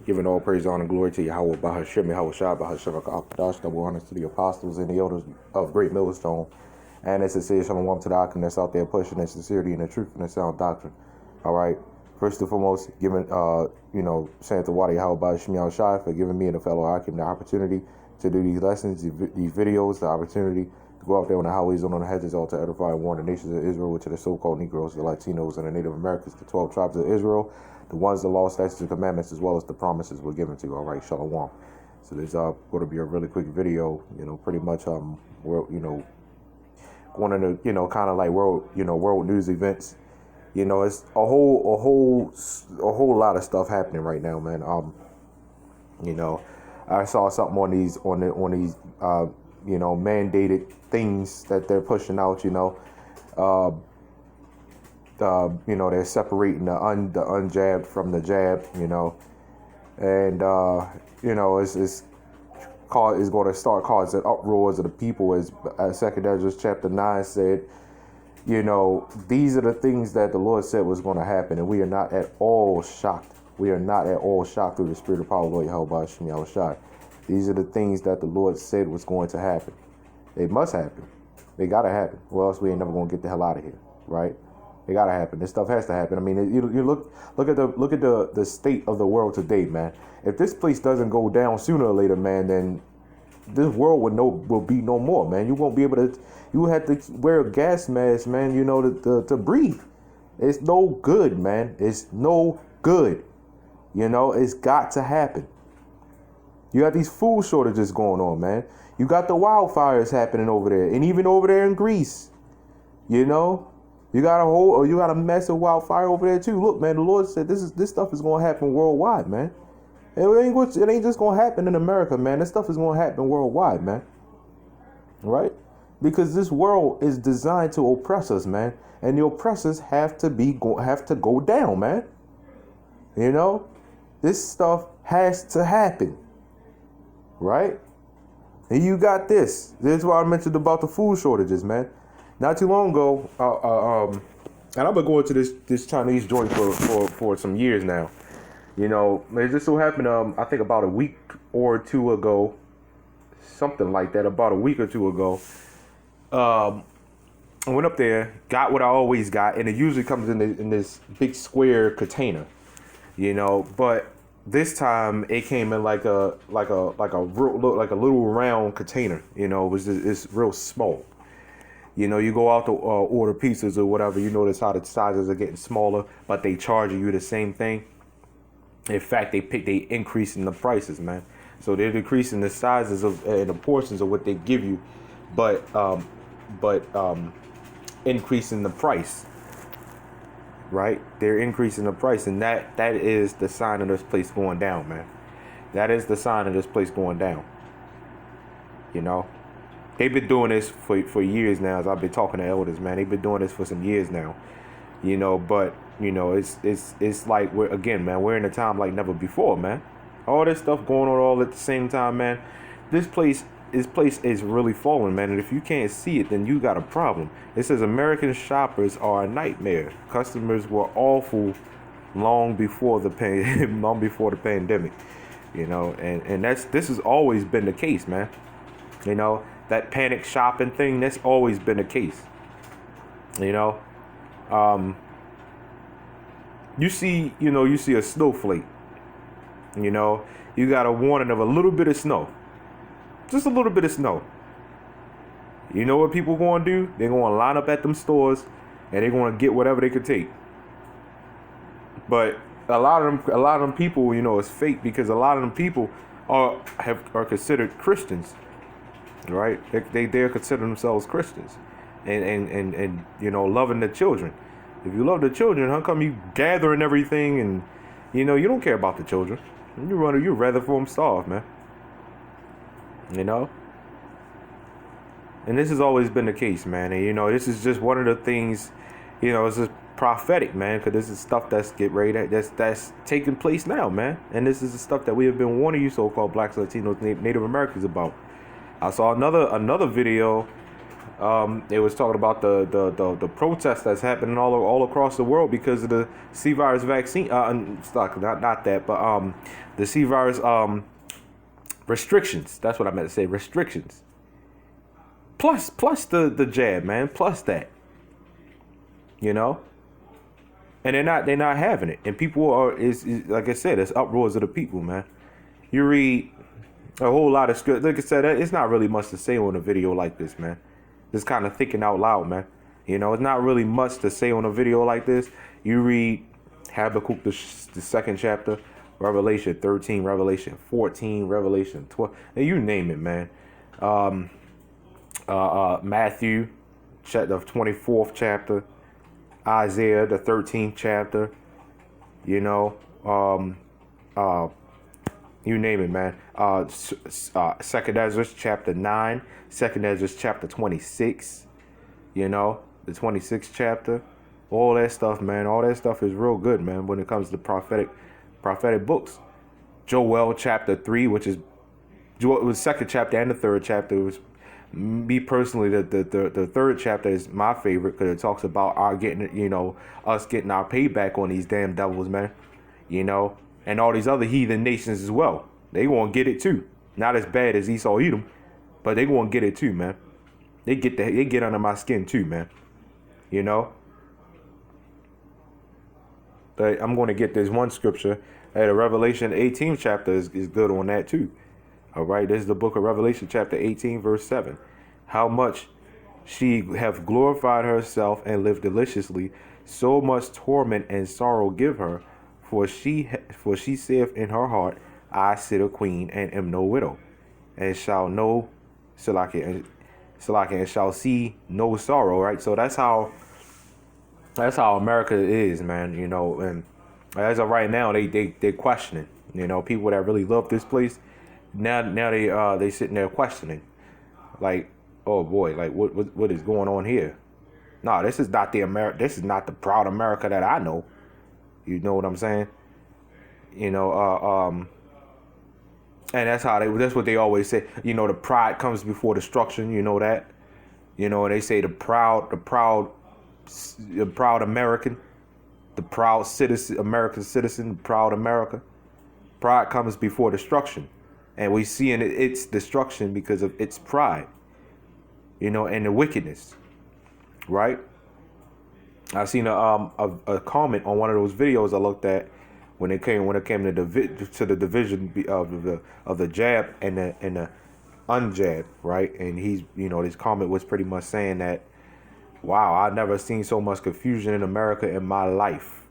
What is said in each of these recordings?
Giving all praise, honor, and glory to YAHAWAH, BAHASHAM, YAHAWASHI, BAHASHAM, Akadash, double honors to the apostles and the elders of Great Millstone. And it's a sincere shalom to the Akim that's out there pushing in sincerity and the truth and the sound doctrine. All right. First and foremost, saying to Wadi YAHAWAH, BAHASHAM, YAHAWASHI for giving me and the fellow Akim the opportunity to do these lessons, these videos, the opportunity to go out there on the highways and on the hedges, all to edify and warn the nations of Israel, which are the so-called Negroes, the Latinos, and the Native Americans, the 12 tribes of Israel, the ones, the law, statutes, and commandments, as well as the promises were given to. All right, shalom. So there's going to be a really quick video. Pretty much we're going into kind of like world news events. It's a whole lot of stuff happening right now, man. I saw something on these mandated things that they're pushing out. They're separating the unjabbed from the jab, and it's going to start causing uproars of the people, as 2 Ezra chapter 9 said. These are the things that the Lord said was going to happen, and we are not at all shocked. We are not at all shocked through the spirit of power, Lord YAHAWAH, BAHASHAM, YAHAWASHI. These are the things that the Lord said was going to happen. They must happen. They got to happen. Or else we ain't never going to get the hell out of here, right? It got to happen. This stuff has to happen. I mean, you look at the state of the world today, man. If this place doesn't go down sooner or later, man, then this world will be no more, man. You won't be able to. You have to wear a gas mask, man. To breathe. It's no good, man. It's no good. It's got to happen. You got these food shortages going on, man. You got the wildfires happening over there, and even over there in Greece. You got a massive wildfire over there too. Look, man, the Lord said this stuff is going to happen worldwide, man. It ain't just going to happen in America, man. This stuff is going to happen worldwide, man. Right? Because this world is designed to oppress us, man, and the oppressors have to go down, man. This stuff has to happen. Right? And you got this. This is why I mentioned about the food shortages, man. Not too long ago, and I've been going to this Chinese joint for some years now. It just so happened, I think about a week or two ago, something like that, about a week or two ago, I went up there, got what I always got, and it usually comes in this big square container, but this time it came in like a little round container. It's real small. You go out to order pizzas or whatever, you notice how the sizes are getting smaller, but they charge you the same thing. In fact, they increasing the prices, man. So they're decreasing the sizes and the portions of what they give you, but increasing the price. Right? They're increasing the price, and that is the sign of this place going down, man. That is the sign of this place going down. They've been doing this for years now. As I've been talking to elders, man, they've been doing this for some years now. But it's like we're in a time like never before, man. All this stuff going on all at the same time, man. This place is really falling, man. And if you can't see it, then you got a problem. It says American shoppers are a nightmare. Customers were awful long before the pandemic. And this has always been the case, man. That panic shopping thing, that's always been the case. You see a snowflake. You got a warning of a little bit of snow. Just a little bit of snow. You know what people going to do? They're going to line up at them stores and they're going to get whatever they could take. But a lot of them people, it's fake, because a lot of them people are considered Christians, right? They're considering themselves Christians, and loving the children. If you love the children, how come you gathering everything and you don't care about the children? You'd rather for them starve, man. And this has always been the case, man. And this is just one of the things, it's just prophetic, man, because this is stuff that's that's taking place now, man. And this is the stuff that we have been warning you so-called blacks, Latinos, Native Americans about. I saw another video It was talking about the protests that's happening all across the world because of the C virus vaccine. Not that, but the C virus restrictions. That's what I meant to say. Restrictions. Plus the jab, man. Plus that. You know. And they're not having it. And people is like I said, it's uproars of the people, man. You read a whole lot of script. Like I said, it's not really much to say on a video like this, man. Just kind of thinking out loud, man. You know, it's not really much to say on a video like this. You read Habakkuk, the second chapter, Revelation 13, Revelation 14, Revelation 12, and you name it, man. Matthew, the 24th chapter, Isaiah, the 13th chapter, you know, you name it, man. Second Ezra chapter 9, Second Ezra chapter 26, you know, the 26th chapter, all that stuff, man. All that stuff is real good, man, when it comes to prophetic books. Joel chapter 3, which is the second chapter and the third chapter. It was me personally, the third chapter is my favorite because it talks about us getting our payback on these damn devils, man. You know, and all these other heathen nations as well. They gonna get it too. Not as bad as Esau Edom, but they gonna get it too, man. They get under my skin too, man. You know. But I'm gonna get this one scripture. The Revelation 18th chapter is good on that too. All right, this is the book of Revelation, chapter 18, verse 7. How much she have glorified herself and lived deliciously, so much torment and sorrow give her. For she saith in her heart, I sit a queen and am no widow, and shall know Salakia and shall see no sorrow. Right, so that's how America is, man. You know, and as of right now, they questioning. You know, people that really love this place. Now they sitting there questioning, like, oh boy, like what is going on here? No, this is not This is not the proud America that I know. You know what I'm saying? You know, and that's what they always say. You know, the pride comes before destruction. You know that. You know, and they say the proud American, the proud citizen, American citizen, proud America. Pride comes before destruction. And we see in its destruction because of its pride, you know, and the wickedness, right? I seen a comment on one of those videos I looked at when it came to the division of the jab and the unjab, right? And his comment was pretty much saying that, wow, I've never seen so much confusion in America in my life,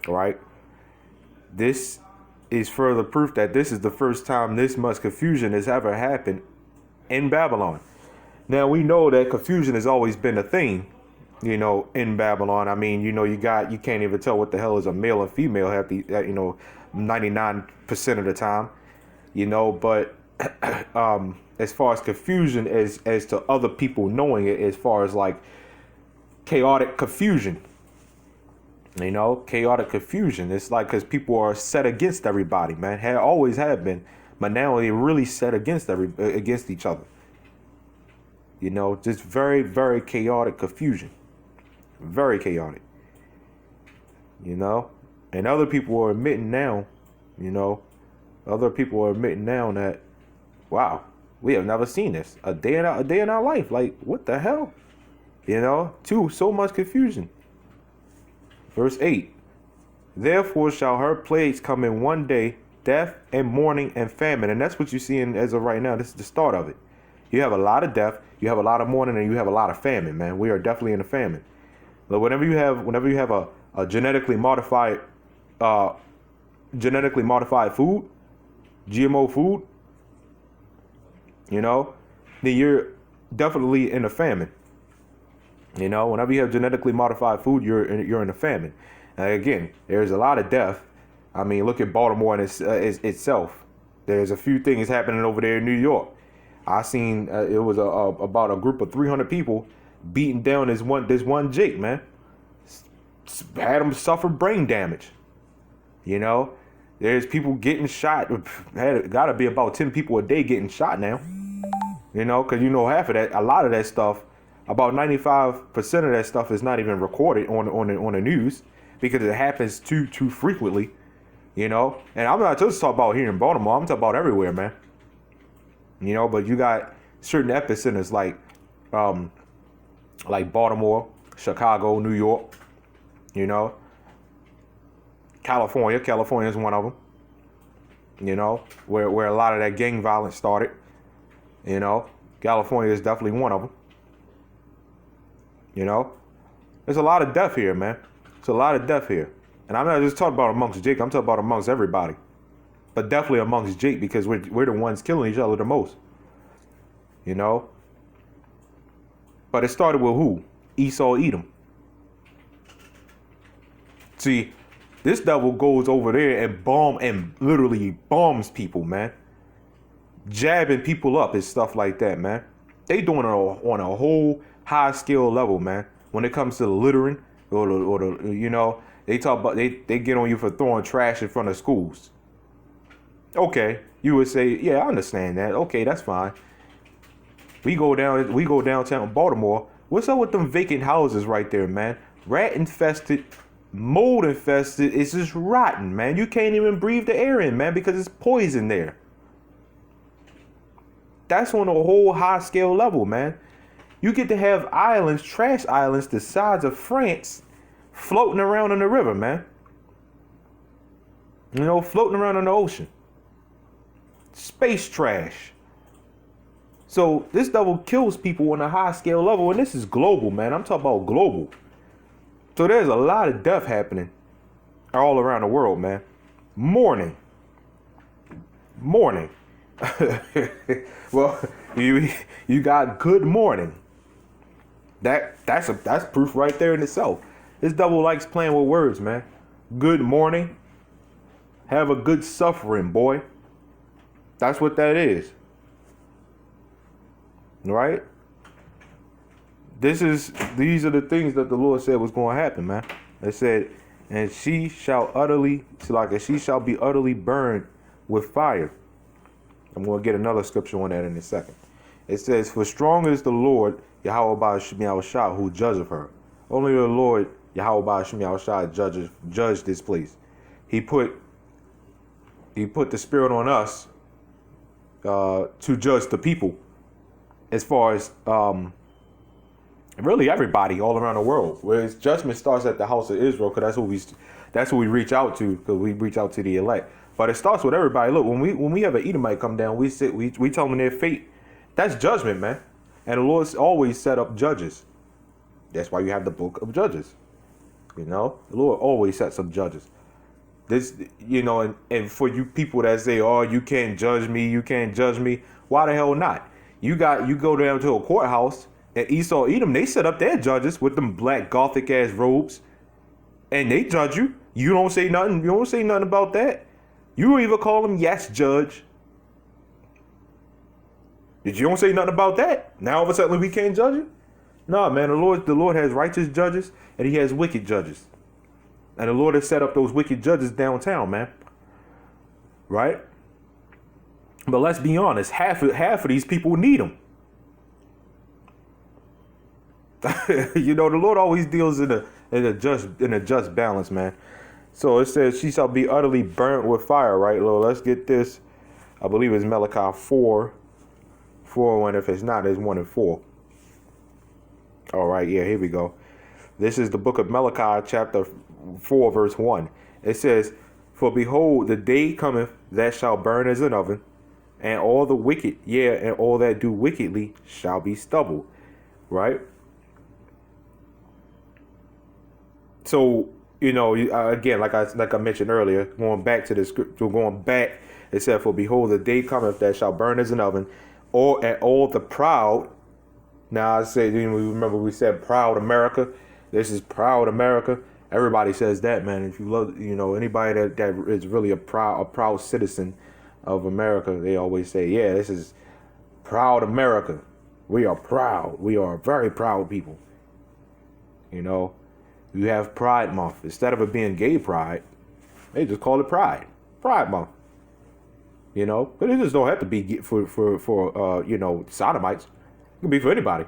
right? This is further proof that this is the first time this much confusion has ever happened in Babylon. Now, we know that confusion has always been a thing, you know, in Babylon. I mean, you know, you can't even tell what the hell is a male and female 99% of the time, you know, but as far as confusion as to other people knowing it, as far as like chaotic confusion, you know, chaotic confusion. It's like because people are set against everybody, man. Always have been, but now they really set against each other. You know, just very, very chaotic confusion. Very chaotic. You know, and other people are admitting now. You know, other people are admitting now that, wow, we have never seen this a day in our life. Like, what the hell? You know, so much confusion. Verse 8, therefore shall her plagues come in one day, death and mourning and famine. And that's what you're seeing as of right now. This is the start of it. You have a lot of death, you have a lot of mourning, and you have a lot of famine, man. We are definitely in a famine. But whenever you have a genetically modified food, GMO food, you know, then you're definitely in a famine. You know, whenever you have genetically modified food, you're in a famine. Again, there's a lot of death. I mean, look at Baltimore and itself. There's a few things happening over there in New York. I seen it was about a group of 300 people beating down this one Jake, man. Had him suffer brain damage. You know, there's people getting shot. Got to be about 10 people a day getting shot now. You know, because half of that, a lot of that stuff, about 95% of that stuff is not even recorded on the news because it happens too frequently. You know, and I'm not just talking about here in Baltimore. I'm talking about everywhere, man. You know, but you got certain epicenters like Baltimore, Chicago, New York. You know, California is one of them. You know, where a lot of that gang violence started. You know, California is definitely one of them. You know, there's a lot of death here, man. There's a lot of death here. And I'm not just talking about amongst Jake. I'm talking about amongst everybody. But definitely amongst Jake, because we're the ones killing each other the most. You know? But it started with who? Esau, Edom. See, this devil goes over there and literally bombs people, man. Jabbing people up and stuff like that, man. They doing it on a whole high scale level, man. When it comes to the littering or the you know, they talk about they get on you for throwing trash in front of schools. Okay, you would say, yeah, I understand that. Okay, that's fine. We go downtown Baltimore. What's up with them vacant houses right there, man? Rat infested, mold infested. It's just rotten, man. You can't even breathe the air in, man, because it's poison there. That's on a whole high scale level, man. You get to have islands, trash islands, the size of France, floating around in the river, man. You know, floating around in the ocean. Space trash. So this devil kills people on a high scale level, and this is global, man. I'm talking about global. So there's a lot of death happening all around the world, man. Mourning. Well, you got good morning. That's proof right there in itself. This devil likes playing with words, man. Good morning. Have a good suffering, boy. That's what that is. Right? These are the things that the Lord said was going to happen, man. It said, and she shall be utterly burned with fire. I'm going to get another scripture on that in a second. It says, for strong is the Lord, YAHAWASHI, who judgeth her. Only the Lord, YAHAWASHI, judged this place. He put the spirit on us to judge the people, as far as really everybody all around the world. Whereas judgment starts at the house of Israel, because that's who we reach out to, because we reach out to the elect. But it starts with everybody. Look, when we have an Edomite come down, we tell them their fate. That's judgment, man. And the Lord's always set up judges. That's why you have the book of Judges. You know, the Lord always sets up judges. This, you know, and for you people that say, oh, you can't judge me, why the hell not? You go down to a courthouse, and Esau, Edom, they set up their judges with them black Gothic ass robes, and they judge you. You don't say nothing. You don't say nothing about that. You even call them, yes, judge. But you don't say nothing about that. Now all of a sudden we can't judge you? No, man, the Lord has righteous judges and he has wicked judges. And the Lord has set up those wicked judges downtown, man. Right? But let's be honest, half of these people need them. You know, the Lord always deals in a just balance, man. So it says she shall be utterly burnt with fire, right? Lord, let's get this. I believe it's Malachi 4, and if it's not, it's 1 and 4. All right, yeah, here we go. This is the book of Malachi, chapter 4, verse 1. It says, for behold, the day cometh that shall burn as an oven, and all the wicked, and all that do wickedly shall be stubble. Right? So, you know, again, like I mentioned earlier, going back to the script, it said, for behold, the day cometh that shall burn as an oven, and all the proud. Now I say, you know, remember we said proud America. This is proud America. Everybody says that, man. If you love, you know, anybody that is really a proud citizen of America, they always say, yeah, this is proud America. We are proud. We are very proud people. You know, you have Pride Month. Instead of it being Gay Pride, they just call it Pride Month. You know, but it just don't have to be for you know, sodomites. It can be for anybody.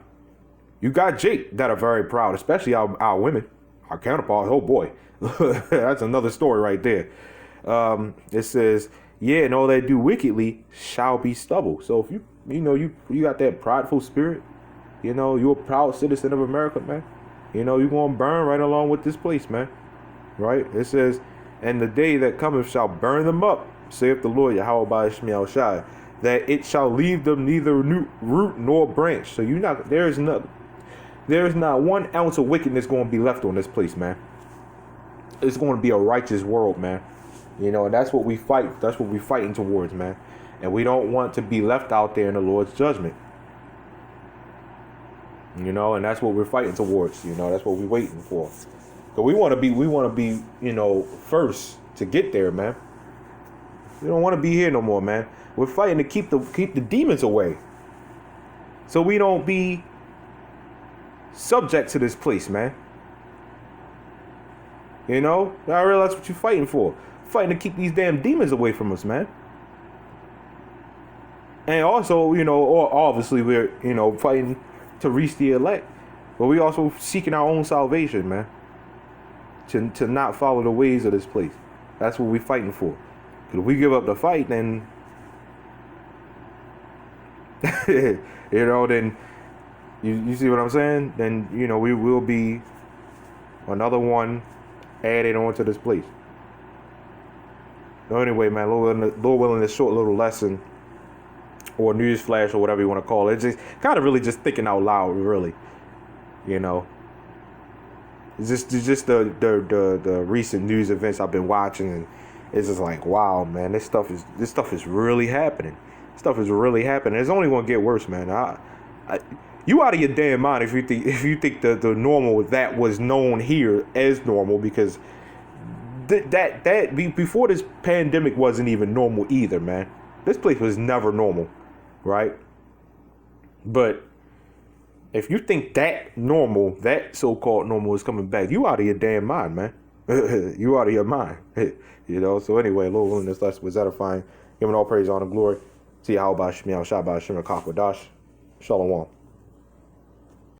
You got Jake that are very proud, especially our women, our counterparts. Oh boy, that's another story right there. It says, yeah, and all that do wickedly shall be stubble. So if you got that prideful spirit, you know, you're a proud citizen of America, man. You know, you're gonna burn right along with this place, man. Right? It says, and the day that cometh shall burn them up, saith the Lord YAHAWASHI, that it shall leave them neither root nor branch. So there is not 1 ounce of wickedness going to be left on this place, man. It's going to be a righteous world, man. You know, and that's what we fight. That's what we're fighting towards, man. And we don't want to be left out there in the Lord's judgment. You know, and that's what we're fighting towards. You know, that's what we're waiting for. So we want to be, you know, first to get there, man. We don't want to be here no more, man. We're fighting to keep the demons away, so we don't be subject to this place, man. You know, I realize what you're fighting for. Fighting to keep these damn demons away from us, man. And also, you know, or obviously we're, you know, fighting to reach the elect, but we also seeking our own salvation, man. To not follow the ways of this place. That's what we're fighting for. Because if we give up the fight, then you know, then you see what I'm saying? Then, you know, we will be another one added on to this place. So anyway, man, Lord willing, this short little lesson or news flash or whatever you want to call it, just kind of really just thinking out loud, really. You know, it's just the recent news events I've been watching, and it's just like, wow, man, this stuff is really happening. Stuff is really happening. It's only gonna get worse, man. You out of your damn mind if you think the normal that was known here as normal, because that before this pandemic wasn't even normal either, man. This place was never normal, right? But if you think that normal, that so-called normal is coming back, you out of your damn mind, man. You out of your mind. You know, so anyway, Lord willing, this lesson was edifying. Giving all praise, honor, glory to YAHAWASHI, Shalom.